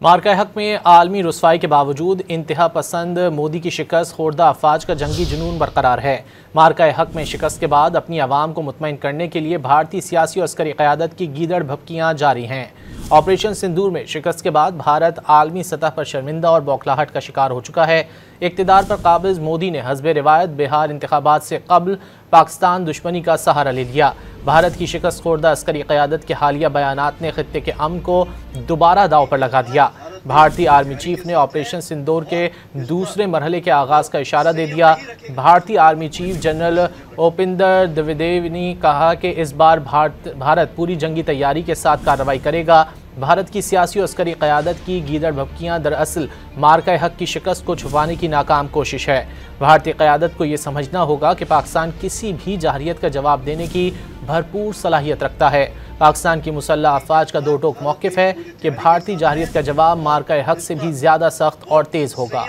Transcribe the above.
मार्का हक में आलमी रुसवाई के बावजूद इंतहा पसंद मोदी की शिकस्त खोर्दा अफवाज का जंगी जुनून बरकरार है। मार्का हक में शिकस्त के बाद अपनी आवाम को मुतमईन करने के लिए भारतीय सियासी और अस्करी क़यादत की गीदड़ भभकियाँ जारी हैं। ऑपरेशन सिंदूर में शिकस्त के बाद भारत आलमी सतह पर शर्मिंदा और बौखलाहट का शिकार हो चुका है। इक़्तिदार पर काबिज मोदी ने हस्बे रिवायत बिहार इंतखाबात से कबल पाकिस्तान दुश्मनी का सहारा ले लिया। भारत की शिकस्त खोर्दा अस्करी क़यादत के हालिया बयानात ने खित्ते के अमन को दोबारा दाव पर लगा दिया। भारतीय आर्मी चीफ ने ऑपरेशन सिंदूर के दूसरे मरहले के आगाज़ का इशारा दे दिया। भारतीय army chief general Upinder Dwivedi ने कहा कि इस बार भारत पूरी जंगी तैयारी के साथ कार्रवाई करेगा। भारत की सियासी और अस्करी क़यादत की गीदड़ भभकियाँ दरअसल मार्का हक की शिकस्त को छुपाने की नाकाम कोशिश है। भारतीय क़यादत को ये समझना होगा कि पाकिस्तान किसी भी जाहिरियत का जवाब देने की भरपूर सलाहियत रखता है। पाकिस्तान की मुसल्लह अफवाज का दो टोक मौक़िफ़ है कि भारतीय जाहिरियत का जवाब मार्का हक से भी ज़्यादा सख्त और तेज़ होगा।